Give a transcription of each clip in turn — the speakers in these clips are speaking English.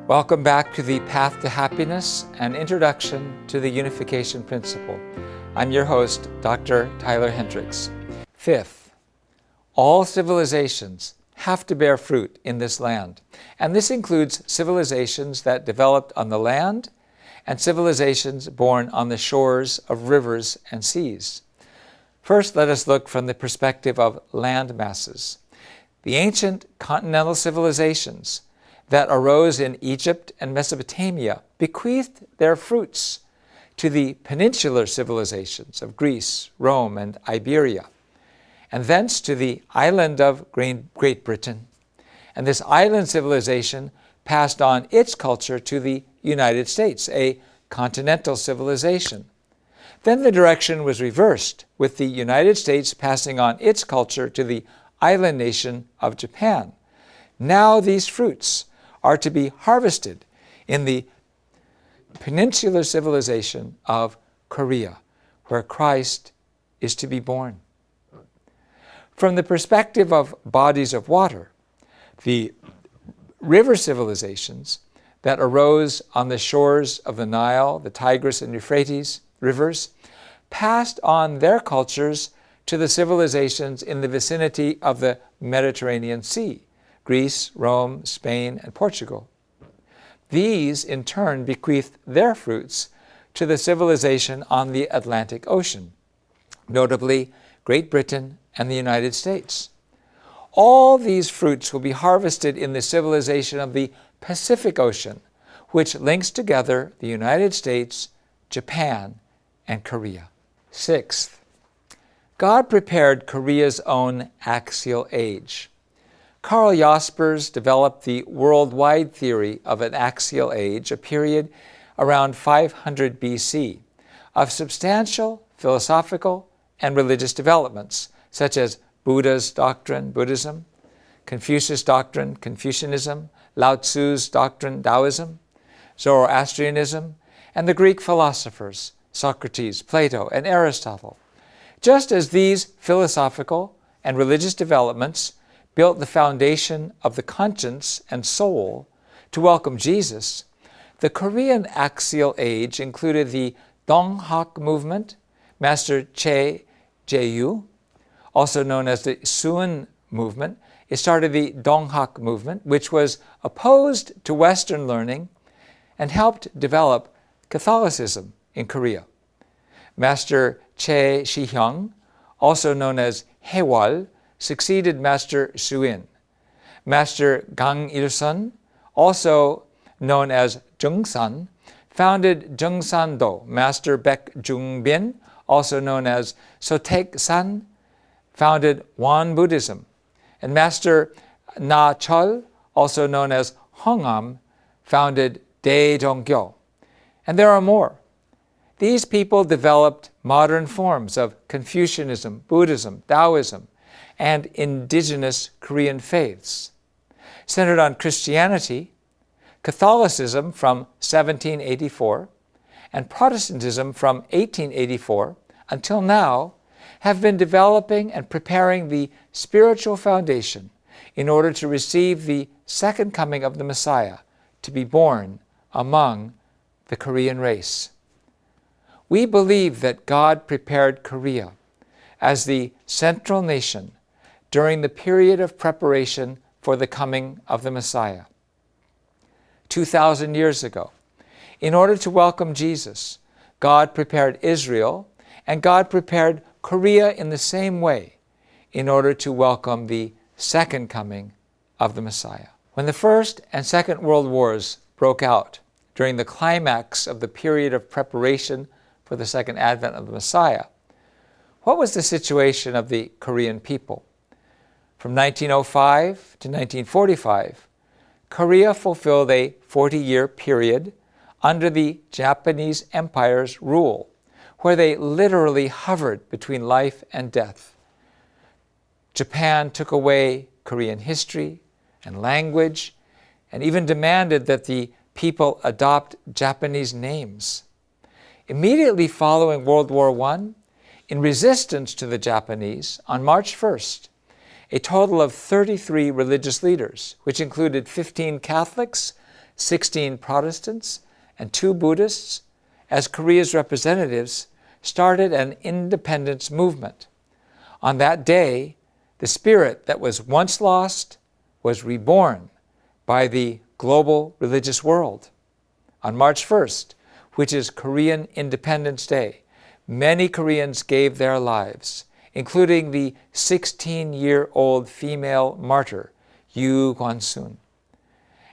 Welcome back to the Path to Happiness, an introduction to the unification principle. I'm your host, Dr. Tyler Hendricks. Fifth, all civilizations have to bear fruit in this land, and this includes civilizations that developed on the land and civilizations born on the shores of rivers and seas. First, let us look from the perspective of land masses. The ancient continental civilizations that arose in Egypt and Mesopotamia bequeathed their fruits to the peninsular civilizations of Greece, Rome, and Iberia, and thence to the island of Great Britain. And this island civilization passed on its culture to the United States, a continental civilization. Then the direction was reversed, with the United States passing on its culture to the island nation of Japan. Now these fruits are to be harvested in the peninsular civilization of Korea, where Christ is to be born. From the perspective of bodies of water, the river civilizations that arose on the shores of the Nile, the Tigris and Euphrates rivers, passed on their cultures to the civilizations in the vicinity of the Mediterranean Sea, Greece, Rome, Spain, and Portugal. These, in turn, bequeathed their fruits to the civilization on the Atlantic Ocean, notably Great Britain and the United States. All these fruits will be harvested in the civilization of the Pacific Ocean, which links together the United States, Japan, and Korea. Sixth, God prepared Korea's own axial age. Karl Jaspers developed the worldwide theory of an axial age, a period around 500 BC, of substantial philosophical and religious developments, such as Buddha's doctrine, Buddhism, Confucius' doctrine, Confucianism, Lao Tzu's doctrine, Taoism, Zoroastrianism, and the Greek philosophers, Socrates, Plato, and Aristotle. Just as these philosophical and religious developments built the foundation of the conscience and soul to welcome Jesus, the Korean axial age included the Donghak movement, Master Che Jae-yu, also known as the Suin movement. It started the Donghak movement, which was opposed to Western learning and helped develop Catholicism in Korea. Master Che Shi-hyung, also known as Haewol, succeeded Master Suin. Master Gang Il-sun, also known as Jungsan, founded Jungsan-do. Master Baek Jung-bin, also known as Sotaek-san, founded Won Buddhism. And Master Na Chol, also known as Hongam, founded Dae-jong-gyo. And there are more. These people developed modern forms of Confucianism, Buddhism, Taoism, and indigenous Korean faiths. Centered on Christianity, Catholicism from 1784, and Protestantism from 1884 until now have been developing and preparing the spiritual foundation in order to receive the second coming of the Messiah, to be born among the Korean race. We believe that God prepared Korea as the central nation during the period of preparation for the coming of the Messiah. 2,000 years ago, in order to welcome Jesus, God prepared Israel, and God prepared Korea in the same way in order to welcome the second coming of the Messiah. When the First and Second World Wars broke out during the climax of the period of preparation for the second advent of the Messiah, what was the situation of the Korean people? From 1905 to 1945, Korea fulfilled a 40-year period under the Japanese Empire's rule, where they literally hovered between life and death. Japan took away Korean history and language, and even demanded that the people adopt Japanese names. Immediately following World War I, in resistance to the Japanese, on March 1st, a total of 33 religious leaders, which included 15 Catholics, 16 Protestants and 2 Buddhists, as Korea's representatives, started an independence movement. On that day, the spirit that was once lost was reborn by the global religious world. On March 1st, which is Korean Independence Day, many Koreans gave their lives, including the 16-year-old female martyr, Yu Kwan-sun,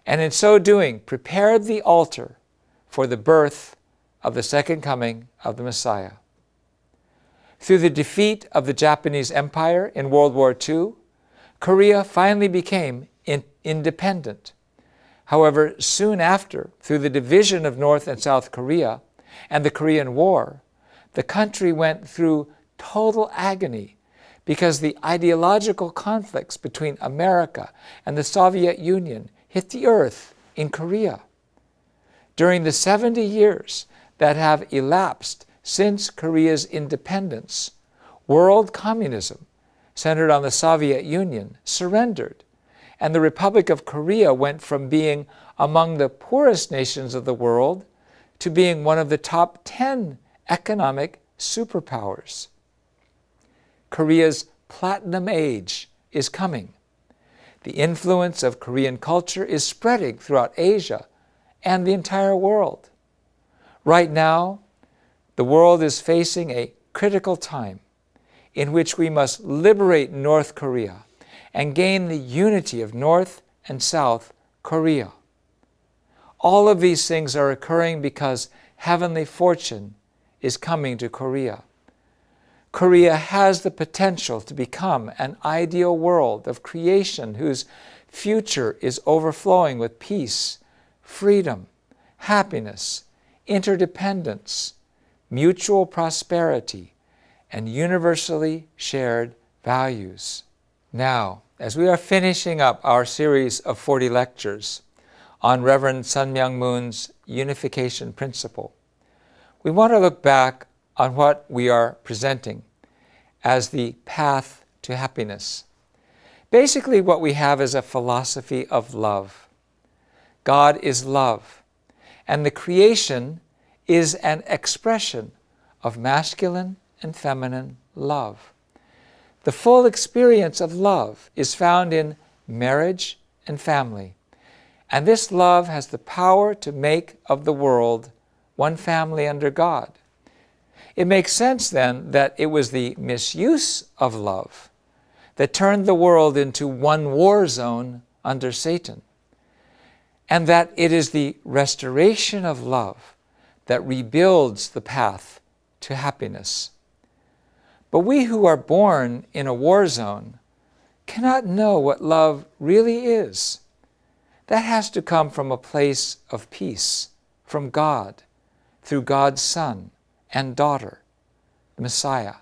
and in so doing prepared the altar for the birth of the second coming of the Messiah. Through the defeat of the Japanese Empire in World War II, Korea finally became independent. However, soon after, through the division of North and South Korea and the Korean War, the country went through total agony because the ideological conflicts between America and the Soviet Union hit the earth in Korea. During the 70 years that have elapsed since Korea's independence, world communism, centered on the Soviet Union, surrendered, and the Republic of Korea went from being among the poorest nations of the world to being one of the top 10 economic superpowers. Korea's Platinum Age is coming. The influence of Korean culture is spreading throughout Asia and the entire world. Right now, the world is facing a critical time in which we must liberate North Korea and gain the unity of North and South Korea. All of these things are occurring because heavenly fortune is coming to Korea. Korea has the potential to become an ideal world of creation whose future is overflowing with peace, freedom, happiness, interdependence, mutual prosperity, and universally shared values. Now, as we are finishing up our series of 40 lectures on Reverend Sun Myung Moon's unification principle, we want to look back on what we are presenting as the path to happiness. Basically, what we have is a philosophy of love. God is love, and the creation is an expression of masculine and feminine love. The full experience of love is found in marriage and family, and this love has the power to make of the world one family under God. It makes sense then that it was the misuse of love that turned the world into one war zone under Satan, and that it is the restoration of love that rebuilds the path to happiness. But we who are born in a war zone cannot know what love really is. That has to come from a place of peace, from God, through God's Son and daughter, the Messiah.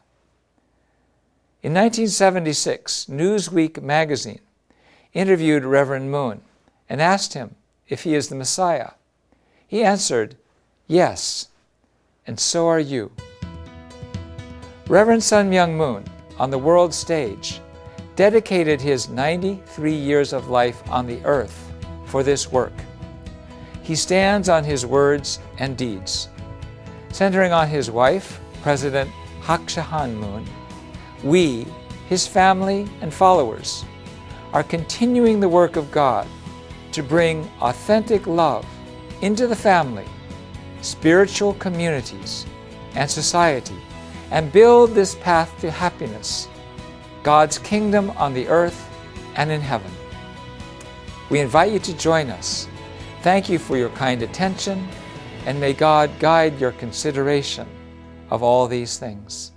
In 1976, Newsweek magazine interviewed Reverend Moon and asked him if he is the Messiah. He answered, "Yes, and so are you." Reverend Sun Myung Moon, on the world stage, dedicated his 93 years of life on the earth for this work. He stands on his words and deeds. Centering on his wife, President Hak Ja-han Moon, we, his family and followers, are continuing the work of God to bring authentic love into the family, spiritual communities, and society, and build this path to happiness, God's kingdom on the earth and in heaven. We invite you to join us. Thank you for your kind attention, and may God guide your consideration of all these things.